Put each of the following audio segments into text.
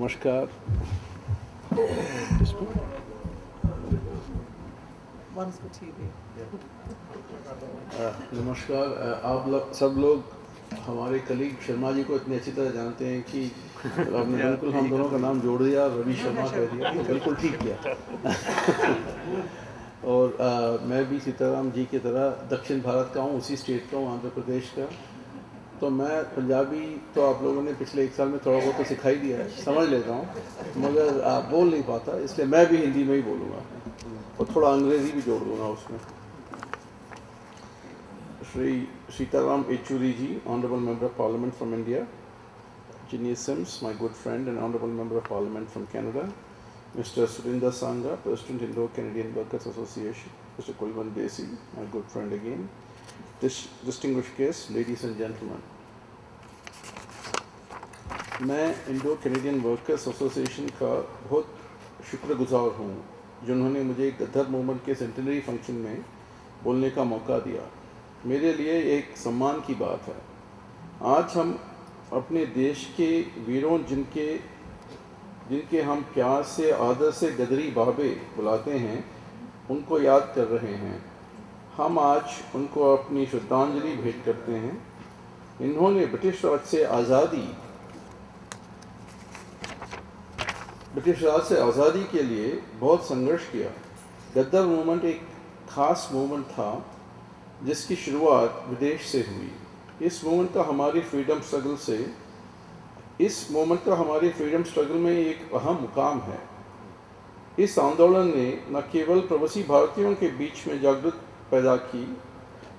नमस्कार। नमस्कार। आप सब लोग हमारे कलीग शर्मा जी को इतनी अच्छी तरह जानते हैं कि आपने बिल्कुल हम दोनों का नाम जोड़ दिया, रवि शर्मा कह दिया, तो बिल्कुल ठीक किया। और मैं भी सीताराम जी की तरह दक्षिण भारत का हूँ, उसी स्टेट का हूँ, आंध्र प्रदेश का। तो मैं पंजाबी तो आप लोगों ने पिछले 1 साल में थोड़ा बहुत तो सिखाई दिया है, समझ लेता हूँ, मगर बोल नहीं पाता, इसलिए मैं भी हिंदी में ही बोलूँगा और थोड़ा अंग्रेज़ी भी जोड़ दूँगा उसमें। Shri Sitaram Yechury ji, Honorable Member of Parliament from India. Ginny Sims, my good friend and Honorable Member of Parliament from Canada. Mr. Surinder Sangha, President Indo-Canadian Workers Association. Mr. Kulwant Desi, my good friend again. Distinguished guests, ladies and gentlemen. मैं Indo Canadian workers association का बहुत शुक्रगुजार हूँ जिन्होंने मुझे गदर movement के centenary function में बोलने का मौका दिया। मेरे लिए एक सम्मान की बात है। आज हम अपने देश के वीरों जिनके हम प्यार से आदर से गदरी बाबे बुलाते हैं, उनको याद कर रहे हैं। हम आज उनको अपनी श्रद्धांजलि भेंट करते हैं। इन्होंने ब्रिटिश राज से आज़ादी के लिए बहुत संघर्ष किया। गदर मूवमेंट एक ख़ास मूवमेंट था जिसकी शुरुआत विदेश से हुई। इस मूवमेंट का हमारी फ्रीडम स्ट्रगल में एक अहम मुकाम है। इस आंदोलन ने न केवल प्रवासी भारतीयों के बीच में जागरूकता पैदा की,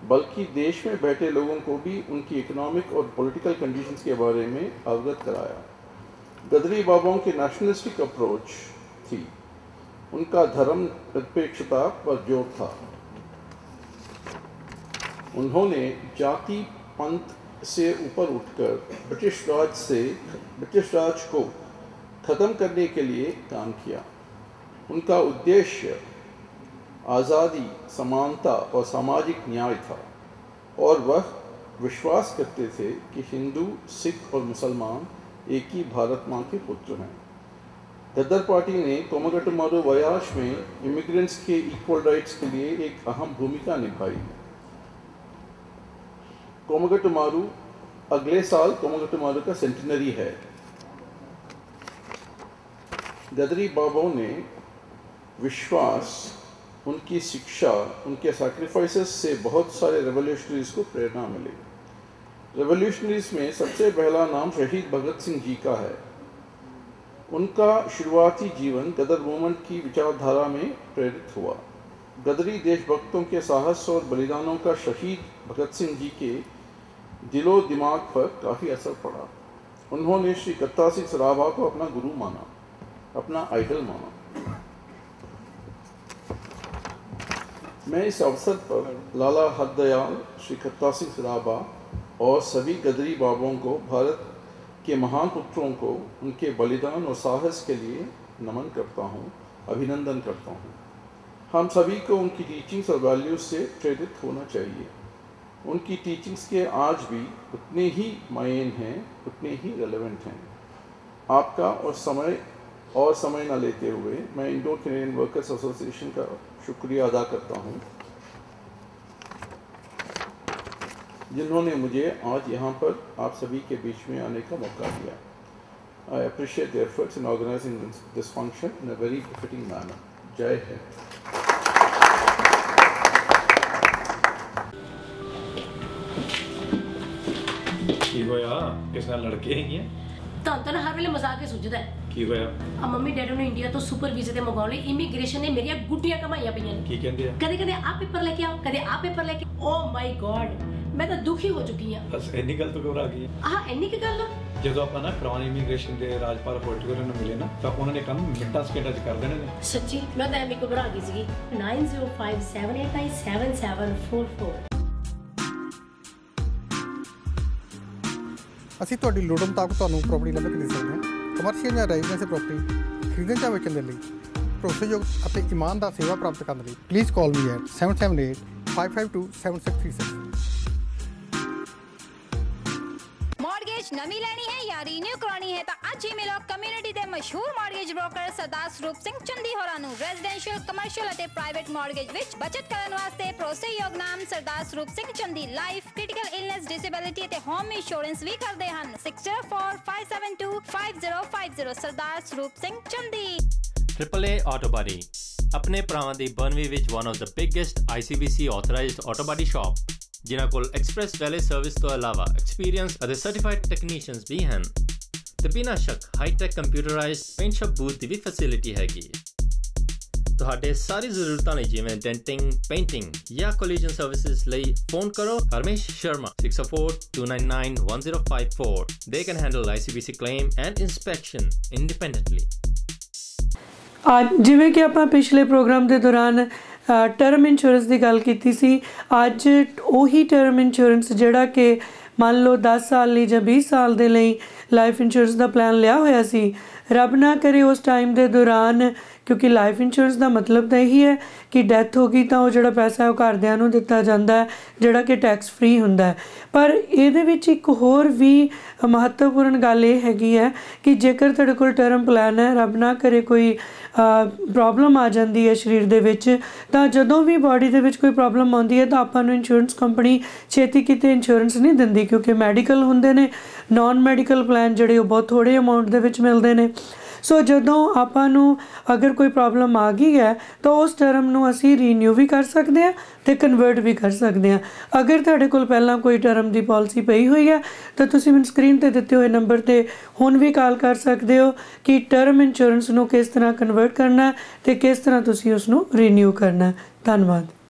बल्कि देश में बैठे लोगों को भी उनकी इकोनॉमिक और पॉलिटिकल कंडीशंस के बारे में अवगत कराया। गदरी बाबाओं की नेशनलिस्टिक अप्रोच थी, उनका धर्म निरपेक्षता पर जोर था। उन्होंने जाति पंथ से ऊपर उठकर ब्रिटिश राज को ख़त्म करने के लिए काम किया। उनका उद्देश्य आज़ादी, समानता और सामाजिक न्याय था और वह विश्वास करते थे कि हिंदू, सिख और मुसलमान एक ही भारत माँ के पुत्र हैं। गदर पार्टी ने कोमागटमारू वयाश में इमिग्रेंट्स के इक्वल राइट्स के लिए एक अहम भूमिका निभाई। कोमागटमारू अगले साल कोमागटमारू का सेंटेनरी है। गदरी बाबाओं ने विश्वास, उनकी शिक्षा, उनके सैक्रिफाइसेस से बहुत सारे रेवोल्यूशनरीज को प्रेरणा मिली। रेवोल्यूशनरीज में सबसे पहला नाम शहीद भगत सिंह जी का है। उनका शुरुआती जीवन गदर मूवमेंट की विचारधारा में प्रेरित हुआ। गदरी देशभक्तों के साहस और बलिदानों का शहीद भगत सिंह जी के दिलो दिमाग पर काफ़ी असर पड़ा। उन्होंने श्री कत्ता सिंह सराभा को अपना गुरु माना, अपना आइडल माना। मैं इस अवसर पर लाला हरदयाल, श्री कत्ता सिंह सराभा और सभी गदरी बाबाओं को, भारत के महान पुत्रों को उनके बलिदान और साहस के लिए नमन करता हूँ, अभिनंदन करता हूँ। हम सभी को उनकी टीचिंग्स और वैल्यूज़ से प्रेरित होना चाहिए। उनकी टीचिंग्स के आज भी उतने ही मायने हैं, उतने ही रेलेवेंट हैं। आपका और समय न लेते हुए मैं इंडो कैनेडियन वर्कर्स एसोसिएशन का शुक्रिया अदा करता हूँ जिन्होंने मुझे आज यहाँ पर आप सभी के बीच में आने का मौका दिया। I appreciate their efforts in organizing this function in a very befitting manner. जय हिंद। की होया किस नाल लड़के ही हैं ਤਾਂ ਹਰ ਵੇਲੇ ਮਜ਼ਾਕ ਹੀ ਸੁਝਦਾ ਹੈ। ਕੀ ਹੋਇਆ? ਆ ਮੰਮੀ ਡੈਡੀ ਨੂੰ ਇੰਡੀਆ ਤੋਂ ਸੁਪਰ ਵੀਜ਼ੇ ਤੇ ਮੰਗਾਉਣ ਲਈ ਇਮੀਗ੍ਰੇਸ਼ਨ ਨੇ ਮੇਰੀਆਂ ਗੁੱਡੀਆਂ ਕਮਾਈਆਂ ਪਈਆਂ ਨੇ। ਕੀ ਕਹਿੰਦੇ ਆ? ਕਦੇ ਕਦੇ ਆ ਪੇਪਰ ਲੈ ਕੇ ਆਓ, ਕਦੇ ਆ ਪੇਪਰ ਲੈ ਕੇ। ਓ ਮਾਈ ਗॉड, ਮੈਂ ਤਾਂ ਦੁਖੀ ਹੋ ਚੁੱਕੀ ਆ। ਬਸ ਇੰਨੀ ਗੱਲ ਤੋਂ ਘਬਰਾ ਗਈ? ਆਹ ਇੰਨੀ ਕੀ ਗੱਲ ਆ? ਜਦੋਂ ਆਪਾਂ ਨਾ ਕਰਾਉਨ ਇਮੀਗ੍ਰੇਸ਼ਨ ਦੇ ਰਾਜਪਾਲ ਹੋਲਟੀਅਰ ਨੂੰ ਮਿਲੇ ਨਾ, ਤਾਂ ਉਹਨਾਂ ਨੇ ਕੰਮ ਮਿੰਟਾਂ ਸਕਿੰਟਾਂ 'ਚ ਕਰ ਦੇਣੇ ਨੇ। ਸੱਚੀ ਮੈਂ ਤਾਂ ਐਵੇਂ ਘਬਰਾ ਗਈ ਸੀਗੀ। 9057897744 ਅਸੀਂ ਤੁਹਾਡੀ ਲੋੜ ਮੁਤਾਬਕ ਤੁਹਾਨੂੰ ਪ੍ਰੋਪਰਟੀ ਲੱਭ ਕੇ ਦੇ ਸਕਦੇ ਹਾਂ। ਕਮਰਸ਼ੀਅਲ ਜਾਂ ਰੈਜ਼ੀਡੈਂਸ਼ੀਅਲ ਪ੍ਰੋਪਰਟੀ ਖਰੀਦਣ ਜਾਂ ਵੇਚਣ ਦੇ ਲਈ ਭਰੋਸੇਯੋਗ ਅਤੇ ਇਮਾਨਦਾਰ ਸੇਵਾ ਪ੍ਰਾਪਤ ਕਰਨ ਲਈ please call me at 7785527636। Mortgage ਨਵੀਂ ਲੈਣੀ ਹੈ ਜਾਂ ਰੀਨਿਊ ਕਰਾਉਣੀ ਹੈ ਤਾਂ ਅੱਜ ਹੀ ਮਿਲੋ ਕਮਿਊਨਿਟੀ ਦੇ ਮਸ਼ਹੂਰ ਮਾਰਗੇਜ ਬ੍ਰੋਕਰ ਸਰਦਾਰ ਸਰੂਪ ਸਿੰਘ ਚੰਦੀ ਹੋਰਾਂ ਨੂੰ ਰੈਜ਼ੀਡੈਂਸ਼ੀਅਲ, ਕਮਰਸ਼ੀਅਲ ਅਤੇ ਪ੍ਰਾਈਵੇਟ ਮਾਰਗੇਜ ਵਿੱਚ ਬਚਤ ਕਰਨ ਵਾਸਤੇ ਭਰੋਸੇਯੋਗ ਨਾਮ Sardar Sarup Singh Chandi life, critical illness, disability ਅਤੇ ਹੋਮ ਇੰਸ਼ੋਰੈਂਸ ਵੀ ਕਰਦੇ ਹਨ। 6045725050 ਸਰਦਾਰ Sarup Singh ਚੰਦੀ। AAA Auto Body ਆਪਣੇ ਭਰਾਵਾਂ ਦੀ ਬਰਨਵੀ ਵਿੱਚ one of the biggest ICBC authorized auto body shop, ਜਿਨ੍ਹਾਂ ਕੋਲ ਐਕਸਪ੍ਰੈਸ ਵੈਲੇ ਸਰਵਿਸ ਤੋਂ ਇਲਾਵਾ ਐਕਸਪੀਰੀਅੰਸ ਅਤੇ ਸਰਟੀਫਾਈਡ ਟੈਕਨੀਸ਼ੀਅਨਸ ਵੀ ਹਨ ਤੇ ਬਿਨਾਂ ਸ਼ੱਕ high tech computerised paint shop booth ਦੀ ਵੀ ਫੈਸਿਲਿਟੀ ਹੈਗੀ। ਤੁਹਾਡੇ ਸਾਰੀ ਜ਼ਰੂਰਤਾਂ ਲਈ ਜਿਵੇਂ ਡੈਂਟਿੰਗ, ਪੇਂਟਿੰਗ ਜਾਂ ਕੋਲੀਜਨ ਸਰਵਿਸਿਜ਼ ਲਈ ਫੋਨ ਕਰੋ Harmesh Sharma 6042991054. They can handle ICBC claim and inspection independently. ਜਿਵੇਂ ਕਿ ਆਪਾਂ ਪਿਛਲੇ ਪ੍ਰੋਗਰਾਮ ਦੇ ਦੌਰਾਨ ਟਰਮ ਇੰਸ਼ੋਰੈਂਸ ਦੀ ਗੱਲ ਕੀਤੀ ਸੀ, ਅੱਜ ਉਹੀ ਟਰਮ ਇੰਸ਼ੋਰੈਂਸ ਜਿਹੜਾ ਕਿ ਮੰਨ ਲਓ 10 ਸਾਲ ਲਈ ਜਾਂ 20 ਸਾਲ ਦੇ ਲਈ ਲਾਈਫ ਇੰਸ਼ੋਰੈਂਸ ਦਾ ਪਲਾਨ ਲਿਆ ਹੋਇਆ ਸੀ, ਰੱਬ ਨਾ ਕਰੇ ਉਸ ਟਾਈਮ ਦੇ ਦੌਰਾਨ, ਕਿਉਂਕਿ ਲਾਈਫ ਇੰਸ਼ੋਰੈਂਸ ਦਾ ਮਤਲਬ ਤਾਂ ਇਹੀ ਹੈ ਕਿ ਡੈਥ ਹੋ ਗਈ ਤਾਂ ਉਹ ਜਿਹੜਾ ਪੈਸਾ ਉਹ ਘਰਦਿਆਂ ਨੂੰ ਦਿੱਤਾ ਜਾਂਦਾ ਹੈ, ਜਿਹੜਾ ਕਿ ਟੈਕਸ ਫ੍ਰੀ ਹੁੰਦਾ ਹੈ। ਪਰ ਇਹਦੇ ਵਿੱਚ ਇੱਕ ਹੋਰ ਵੀ ਮਹੱਤਵਪੂਰਨ ਗੱਲ ਇਹ ਹੈਗੀ ਹੈ ਕਿ ਜੇਕਰ ਤੁਹਾਡੇ ਕੋਲ ਟਰਮ ਪਲਾਨ ਹੈ, ਰੱਬ ਨਾ ਕਰੇ ਕੋਈ ਪ੍ਰੋਬਲਮ ਆ ਜਾਂਦੀ ਹੈ ਸਰੀਰ ਦੇ ਵਿੱਚ, ਤਾਂ ਜਦੋਂ ਵੀ ਬਾਡੀ ਦੇ ਵਿੱਚ ਕੋਈ ਪ੍ਰੋਬਲਮ ਆਉਂਦੀ ਹੈ ਤਾਂ ਆਪਾਂ ਨੂੰ ਇੰਸ਼ੋਰੈਂਸ ਕੰਪਨੀ ਛੇਤੀ ਕਿਤੇ ਇੰਸ਼ੋਰੈਂਸ ਨਹੀਂ ਦਿੰਦੀ, ਕਿਉਂਕਿ ਮੈਡੀਕਲ ਹੁੰਦੇ ਨੇ, ਨਾਨ ਮੈਡੀਕਲ ਪਲਾਨ ਜਿਹੜੇ ਉਹ ਬਹੁਤ ਥੋੜ੍ਹੇ ਅਮਾਊਂਟ ਦੇ ਵਿੱਚ ਮਿਲਦੇ ਨੇ। ਸੋ ਜਦੋਂ ਆਪਾਂ ਨੂੰ ਅਗਰ ਕੋਈ ਪ੍ਰੋਬਲਮ ਆ ਗਈ ਹੈ ਤਾਂ ਉਸ ਟਰਮ ਨੂੰ ਅਸੀਂ ਰੀਨਿਊ ਵੀ ਕਰ ਸਕਦੇ ਹਾਂ ਅਤੇ ਕਨਵਰਟ ਵੀ ਕਰ ਸਕਦੇ ਹਾਂ। ਅਗਰ ਤੁਹਾਡੇ ਕੋਲ ਪਹਿਲਾਂ ਕੋਈ ਟਰਮ ਦੀ ਪਾਲਿਸੀ ਪਈ ਹੋਈ ਹੈ ਤਾਂ ਤੁਸੀਂ ਮੈਨੂੰ ਸਕਰੀਨ 'ਤੇ ਦਿੱਤੇ ਹੋਏ ਨੰਬਰ 'ਤੇ ਹੁਣ ਵੀ ਕਾਲ ਕਰ ਸਕਦੇ ਹੋ ਕਿ ਟਰਮ ਇੰਸ਼ੋਰੈਂਸ ਨੂੰ ਕਿਸ ਤਰ੍ਹਾਂ ਕਨਵਰਟ ਕਰਨਾ ਅਤੇ ਕਿਸ ਤਰ੍ਹਾਂ ਤੁਸੀਂ ਉਸਨੂੰ ਰੀਨਿਊ ਕਰਨਾ। ਧੰਨਵਾਦ।